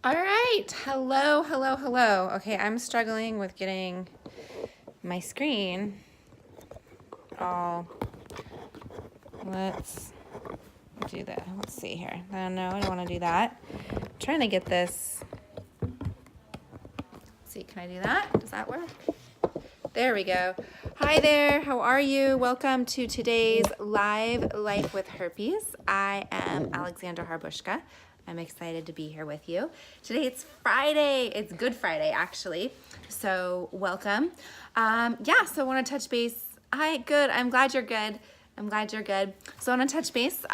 All right. Hello, hello, hello. Okay, I'm struggling with getting my screen all. Let's do that. Let's see here. No, I don't want to do that. I'm trying to get this. Let's see, can I do that? Does that work? There we go. Hi there. How are you? Welcome to today's live Life with Herpes. I am Alexandra Harbushka. I'm excited to be here with you. Today it's Friday. It's Good Friday, actually. So welcome. So I want to touch base. Hi, good. I'm glad you're good. So I want to touch base.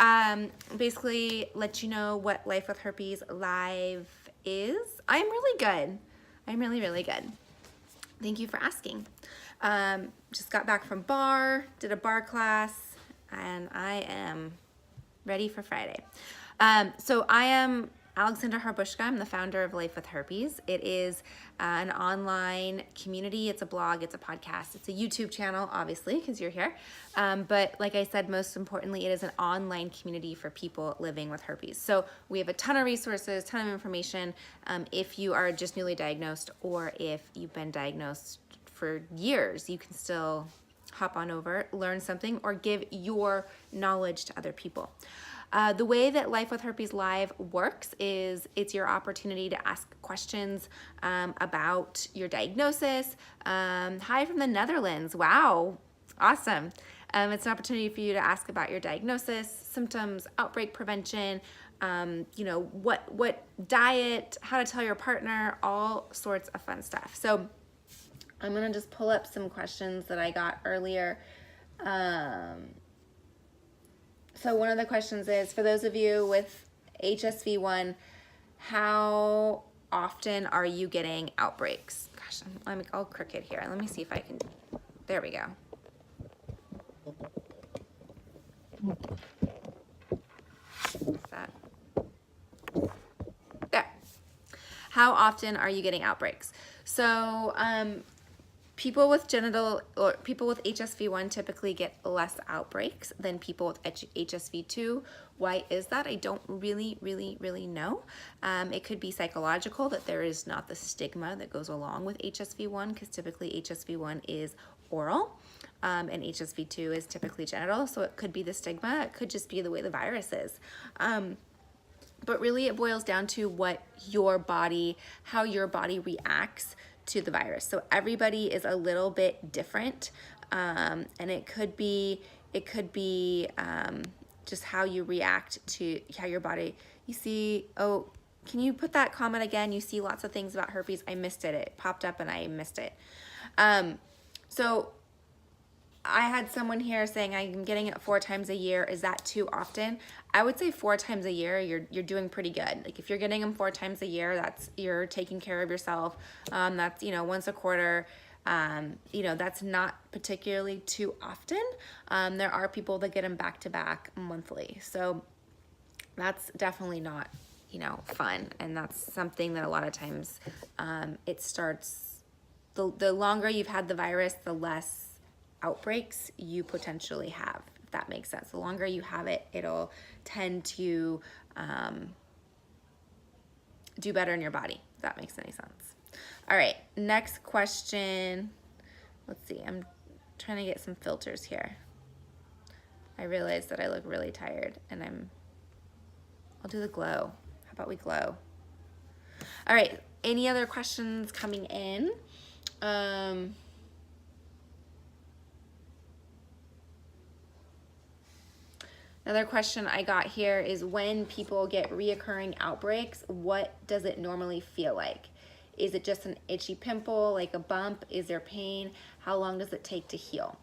Basically let you know what Life with Herpes Live is. I'm really good. I'm really, really good. Thank you for asking. Just got back from bar, did a bar class, and I am ready for Friday. So I am Alexandra Harbushka. I'm the founder of Life with Herpes. It is an online community. It's a blog, it's a podcast, it's a YouTube channel, obviously, because you're here. But like I said, most importantly, it is an online community for people living with herpes. So we have a ton of resources, ton of information. If you are just newly diagnosed or if you've been diagnosed for years, you can still hop on over, learn something, or give your knowledge to other people. The way that Life with Herpes Live works is it's your opportunity to ask questions about your diagnosis. Hi from the Netherlands. Wow, awesome. It's an opportunity for you to ask about your diagnosis, symptoms, outbreak prevention, what diet, how to tell your partner, all sorts of fun stuff. So I'm gonna just pull up some questions that I got earlier. So one of the questions is, for those of you with HSV1, how often are you getting outbreaks? Gosh, I'm all crooked here. Let me see if I can, there we go. Is that, there. How often are you getting outbreaks? So, people with HSV1 typically get less outbreaks than people with HSV2. Why is that? I don't really know. It could be psychological, that there is not the stigma that goes along with HSV1, because typically HSV1 is oral and HSV2 is typically genital. So it could be the stigma. It could just be the way the virus is. But really it boils down to how your body reacts to the virus. So everybody is a little bit different, and it could be just how you react to how your body. You see, oh, can you put that comment again? You see lots of things about herpes. I missed it. It popped up and I missed it. So I had someone here saying I'm getting it 4 times a year. Is that too often? I would say 4 times a year, you're doing pretty good. Like if you're getting them 4 times a year, you're taking care of yourself. That's, once a quarter. That's not particularly too often. There are people that get them back to back monthly. So that's definitely not, fun. And that's something that a lot of times it starts, the longer you've had the virus, the less outbreaks you potentially have, if that makes sense. The longer you have it, it'll tend to do better in your body, if that makes any sense. All right, next question. Let's see, I'm trying to get some filters here. I realize that I look really tired and I'll do the glow. How about we glow? All right, any other questions coming in? Another question I got here is, when people get reoccurring outbreaks, what does it normally feel like? Is it just an itchy pimple, like a bump? Is there pain? How long does it take to heal?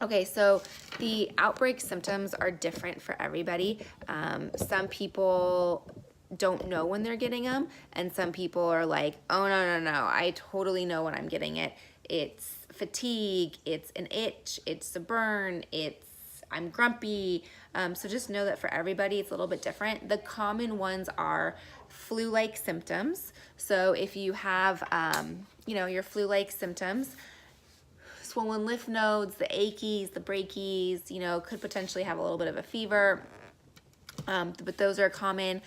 Okay, so the outbreak symptoms are different for everybody. Some people don't know when they're getting them, and some people are like, oh, no, I totally know when I'm getting it. It's fatigue, it's an itch, it's a burn, I'm grumpy. So just know that for everybody, it's a little bit different. The common ones are flu-like symptoms. So if you have, your flu-like symptoms, swollen lymph nodes, the achies, the brachies, could potentially have a little bit of a fever. But those are common.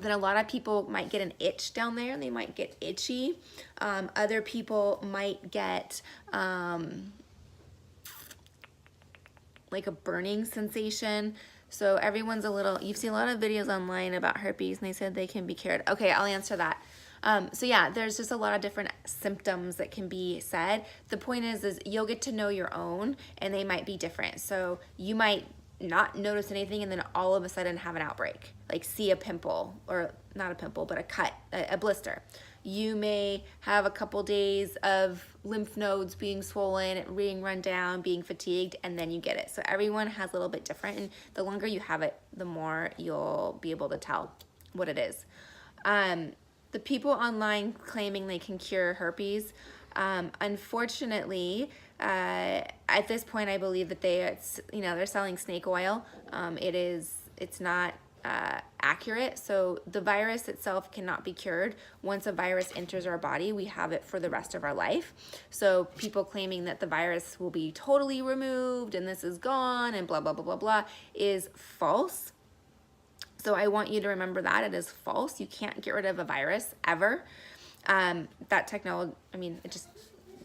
then a lot of people might get an itch down there, and they might get itchy. Other people might get like a burning sensation. So everyone's a little, you've seen a lot of videos online about herpes, and they said they can be cured. Okay, I'll answer that. So yeah, there's just a lot of different symptoms that can be said. The point is you'll get to know your own, and they might be different. So you might not notice anything, and then all of a sudden have an outbreak, like see a pimple, or not a pimple, but a cut, a blister. You may have a couple days of lymph nodes being swollen, being run down, being fatigued, and then you get it. So everyone has a little bit different, and the longer you have it, the more you'll be able to tell what it is. The people online claiming they can cure herpes, unfortunately, at this point, I believe that they're selling snake oil. It's not accurate. So the virus itself cannot be cured. Once a virus enters our body, we have it for the rest of our life. So people claiming that the virus will be totally removed and this is gone and blah, blah, blah, blah, blah is false. So I want you to remember that it is false. You can't get rid of a virus ever. That technology,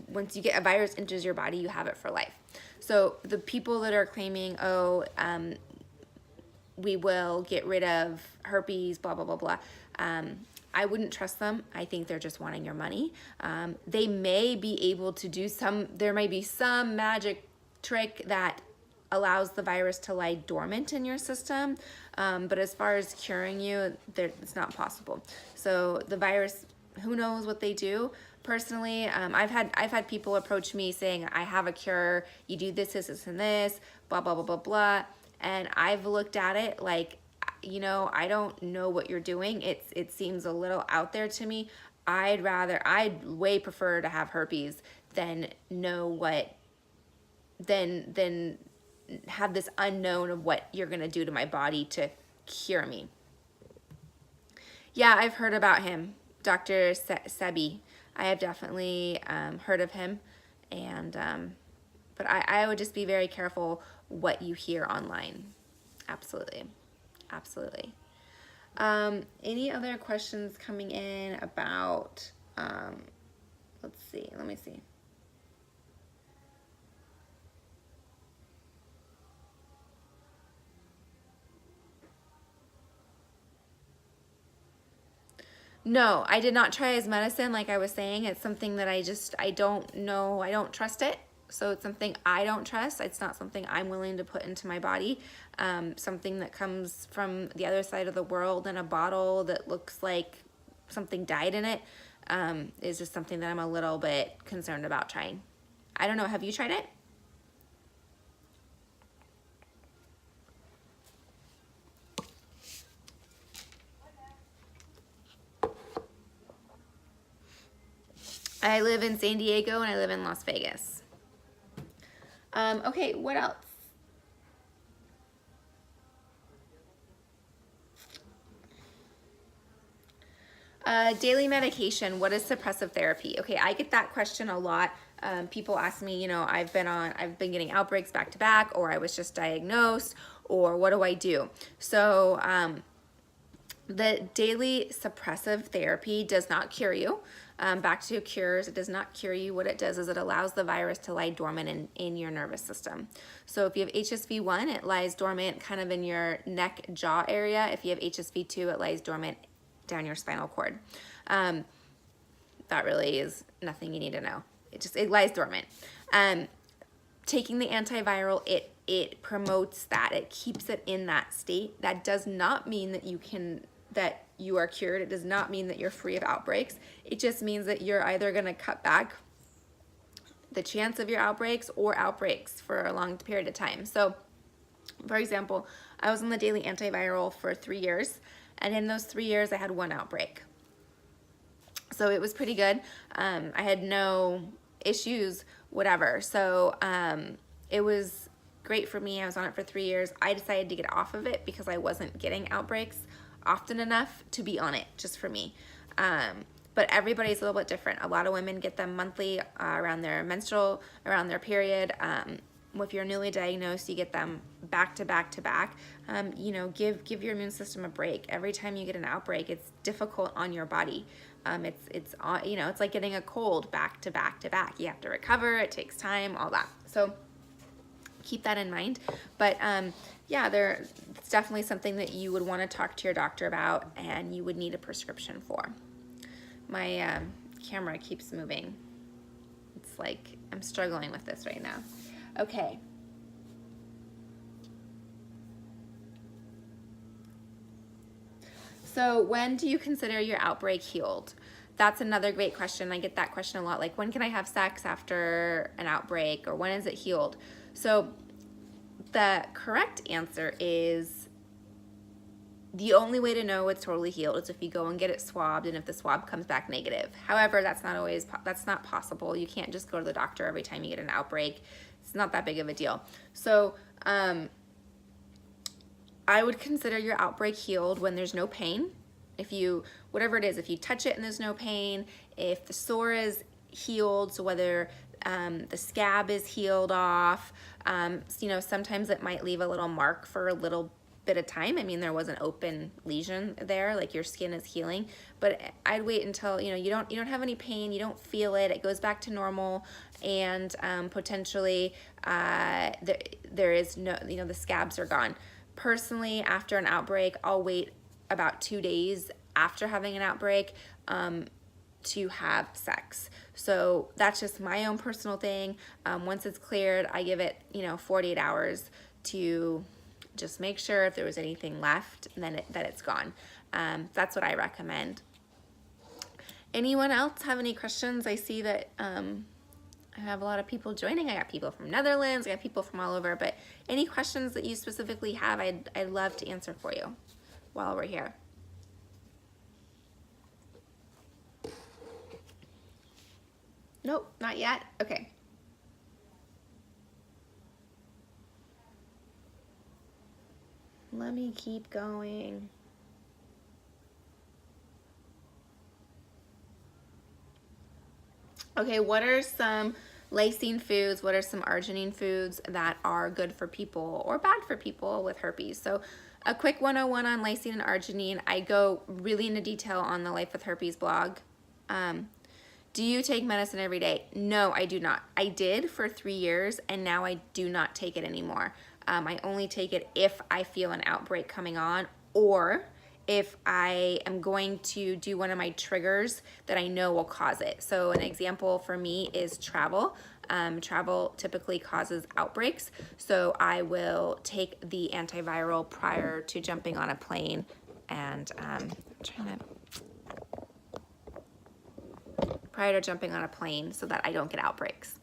once you get a virus enters your body, you have it for life. So the people that are claiming, we will get rid of herpes, blah, blah, blah, blah. I wouldn't trust them. I think they're just wanting your money. They may be able to there may be some magic trick that allows the virus to lie dormant in your system. But as far as curing you, it's not possible. So the virus, who knows what they do? Personally, I've had people approach me saying, I have a cure, you do this, this, this, and this, blah, blah, blah, blah, blah. And I've looked at it like, I don't know what you're doing. It seems a little out there to me. I'd way prefer to have herpes than than have this unknown of what you're gonna do to my body to cure me. Yeah, I've heard about him, Dr. Sebi. I have definitely heard of him, and but I would just be very careful what you hear online. Absolutely, absolutely. Any other questions coming in about? Let's see. Let me see. No, I did not try as medicine. Like I was saying, it's something that I don't know. I don't trust it. So it's something I don't trust. It's not something I'm willing to put into my body. Something that comes from the other side of the world in a bottle that looks like something died in it is just something that I'm a little bit concerned about trying. I don't know. Have you tried it? I live in San Diego and I live in Las Vegas. Okay, what else? Daily medication, what is suppressive therapy? Okay, I get that question a lot. People ask me, I've been getting outbreaks back to back, or I was just diagnosed, or what do I do? So the daily suppressive therapy does not cure you. Back to cures, it does not cure you. What it does is it allows the virus to lie dormant in your nervous system. So if you have HSV1, it lies dormant kind of in your neck, jaw area. If you have HSV2, it lies dormant down your spinal cord. That really is nothing you need to know. It lies dormant. Taking the antiviral, it promotes that. It keeps it in that state. That does not mean that you are cured. It does not mean that you're free of outbreaks. It just means that you're either going to cut back the chance of your outbreaks or outbreaks for a long period of time. So, for example, I was on the daily antiviral for 3 years, and in those 3 years, I had 1 outbreak. So it was pretty good. I had no issues, whatever. So it was great for me. I was on it for 3 years. I decided to get off of it because I wasn't getting outbreaks often enough to be on it, just for me. But everybody's a little bit different. A lot of women get them monthly around their period. If you're newly diagnosed, you get them back to back to back, you know, give your immune system a break. Every time you get an outbreak, it's difficult on your body. It's you know, it's like getting a cold back to back to back. You have to recover. It takes time, all that. So keep that in mind. But yeah, it's definitely something that you would want to talk to your doctor about, and you would need a prescription for. My camera keeps moving. It's like I'm struggling with this right now. Okay. So when do you consider your outbreak healed? That's another great question. I get that question a lot. Like, when can I have sex after an outbreak, or when is it healed? So the correct answer is, the only way to know it's totally healed is if you go and get it swabbed, and if the swab comes back negative. However, that's not possible. You can't just go to the doctor every time you get an outbreak. It's not that big of a deal. So I would consider your outbreak healed when there's no pain. If you, whatever it is, if you touch it and there's no pain, if the sore is healed, so whether the scab is healed off, you know, sometimes it might leave a little mark for a little bit of time. I mean, there was an open lesion there, like your skin is healing, but I'd wait until, you know, you don't have any pain, you don't feel it, it goes back to normal, and potentially there is no, you know, the scabs are gone. Personally, after an outbreak, I'll wait about 2 days after having an outbreak to have sex. So that's just my own personal thing. Once it's cleared, I give it, you know, 48 hours to just make sure if there was anything left, and then that it's gone. That's what I recommend. Anyone else have any questions? I see that I have a lot of people joining. I got people from Netherlands, I got people from all over, but any questions that you specifically have, I'd love to answer for you while we're here. Nope, not yet. Okay. Let me keep going. Okay, what are some lysine foods? What are some arginine foods that are good for people or bad for people with herpes? So a quick 101 on lysine and arginine. I go really into detail on the Life with Herpes blog. Do you take medicine every day? No, I do not. I did for 3 years, and now I do not take it anymore. I only take it if I feel an outbreak coming on, or if I am going to do one of my triggers that I know will cause it. So an example for me is travel. Travel typically causes outbreaks, so I will take the antiviral prior to jumping on a plane, and prior to jumping on a plane so that I don't get outbreaks.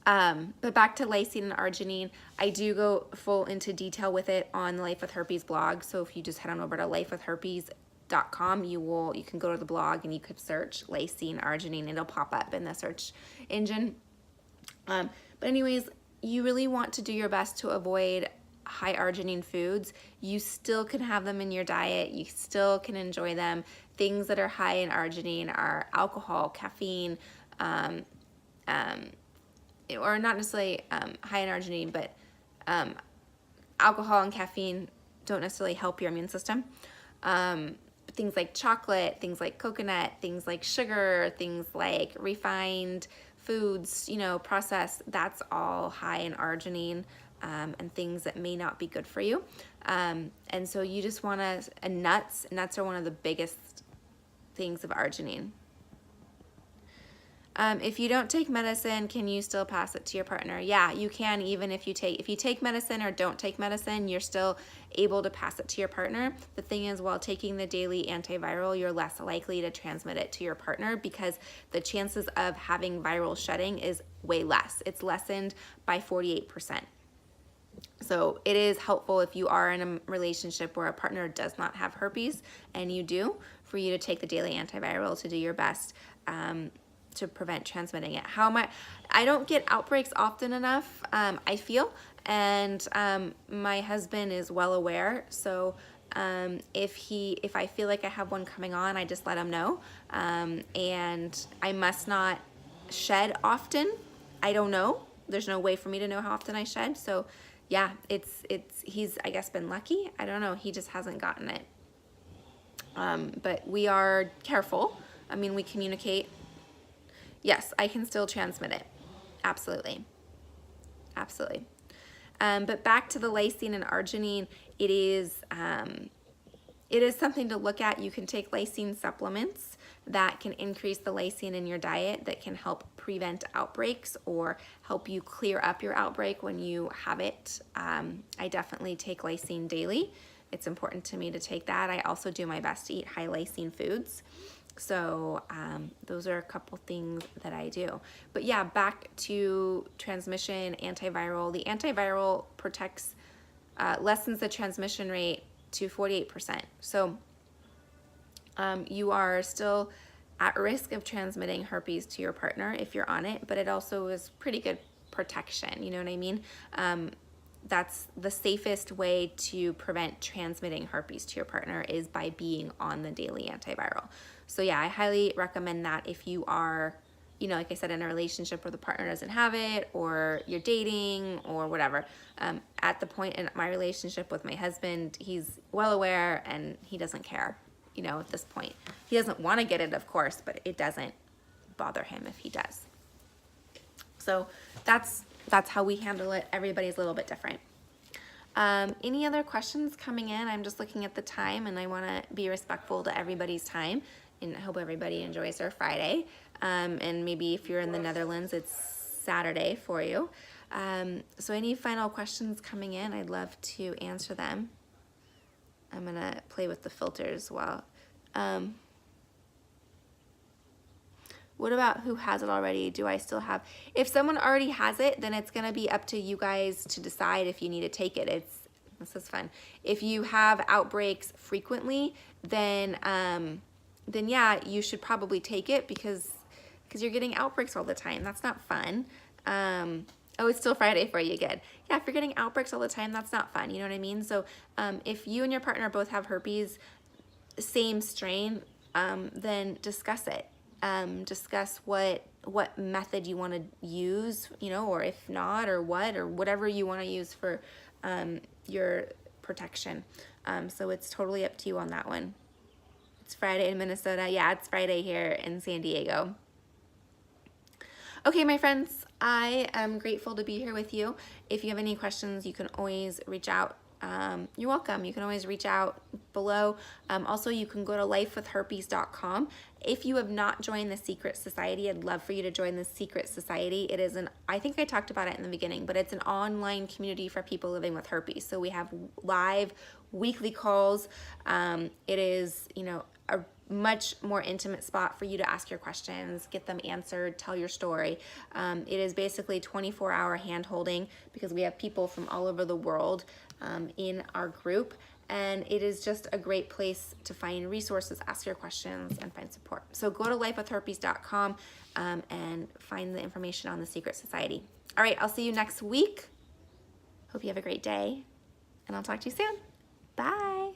But back to lysine and arginine, I do go full into detail with it on the Life with Herpes blog. So if you just head on over to lifewithherpes.com, you can go to the blog and you could search lysine, arginine, it'll pop up in the search engine. But anyways, you really want to do your best to avoid high arginine foods. You still can have them in your diet. You still can enjoy them. Things that are high in arginine are alcohol, caffeine, or not necessarily high in arginine, but alcohol and caffeine don't necessarily help your immune system. Things like chocolate, things like coconut, things like sugar, things like refined foods, you know, processed, that's all high in arginine, and things that may not be good for you. And so you just want to, nuts are one of the biggest things of arginine. If you don't take medicine, can you still pass it to your partner? Yeah, you can. Even if you take medicine or don't take medicine, you're still able to pass it to your partner. The thing is, while taking the daily antiviral, you're less likely to transmit it to your partner because the chances of having viral shedding is way less. It's lessened by 48%. So it is helpful if you are in a relationship where a partner does not have herpes and you do, for you to take the daily antiviral to do your best to prevent transmitting it. I don't get outbreaks often enough, I feel, and my husband is well aware. So if I feel like I have one coming on, I just let him know. And I must not shed often. I don't know. There's no way for me to know how often I shed. So yeah, he's, I guess, been lucky. I don't know. He just hasn't gotten it. But we are careful. I mean, we communicate. Yes, I can still transmit it. Absolutely. Absolutely. But back to the lysine and arginine, it is something to look at. You can take lysine supplements that can increase the lysine in your diet that can help prevent outbreaks or help you clear up your outbreak when you have it. I definitely take lysine daily. It's important to me to take that. I also do my best to eat high lysine foods. So those are a couple things that I do. But yeah, back to transmission, antiviral. The antiviral protects, lessens the transmission rate to 48%. So you are still at risk of transmitting herpes to your partner if you're on it, but it also is pretty good protection. You know what I mean? That's the safest way to prevent transmitting herpes to your partner is by being on the daily antiviral. So yeah, I highly recommend that if you are, you know, like I said, in a relationship where the partner doesn't have it, or you're dating or whatever. At the point in my relationship with my husband, he's well aware and he doesn't care, you know, at this point. He doesn't want to get it, of course, but it doesn't bother him if he does. So that's how we handle it. Everybody's a little bit different. Any other questions coming in? I'm just looking at the time and I want to be respectful to everybody's time, and I hope everybody enjoys their Friday. And maybe if you're in the Netherlands, it's Saturday for you. So any final questions coming in, I'd love to answer them. I'm going to play with the filters while. What about who has it already? Do I still have? If someone already has it, then it's going to be up to you guys to decide if you need to take it. This is fun. If you have outbreaks frequently, then yeah, you should probably take it because you're getting outbreaks all the time. That's not fun. Oh, it's still Friday for you. Good. Yeah, if you're getting outbreaks all the time, that's not fun. You know what I mean? So if you and your partner both have herpes, same strain, then discuss it. Discuss what method you want to use, you know, or if not, or whatever you want to use for your protection. So it's totally up to you on that one. It's Friday in Minnesota. Yeah, it's Friday here in San Diego. Okay, my friends, I am grateful to be here with you. If you have any questions, you can always reach out. You're welcome. You can always reach out below. Also, you can go to lifewithherpes.com. If you have not joined the Secret Society, I'd love for you to join the Secret Society. It is I think I talked about it in the beginning, but it's an online community for people living with herpes. So we have live weekly calls. It is, you know, a much more intimate spot for you to ask your questions, get them answered, tell your story. It is basically 24-hour hand-holding because we have people from all over the world in our group, and it is just a great place to find resources, ask your questions, and find support. So go to lifewithherpes.com and find the information on the Secret Society. All right, I'll see you next week. Hope you have a great day, and I'll talk to you soon. Bye.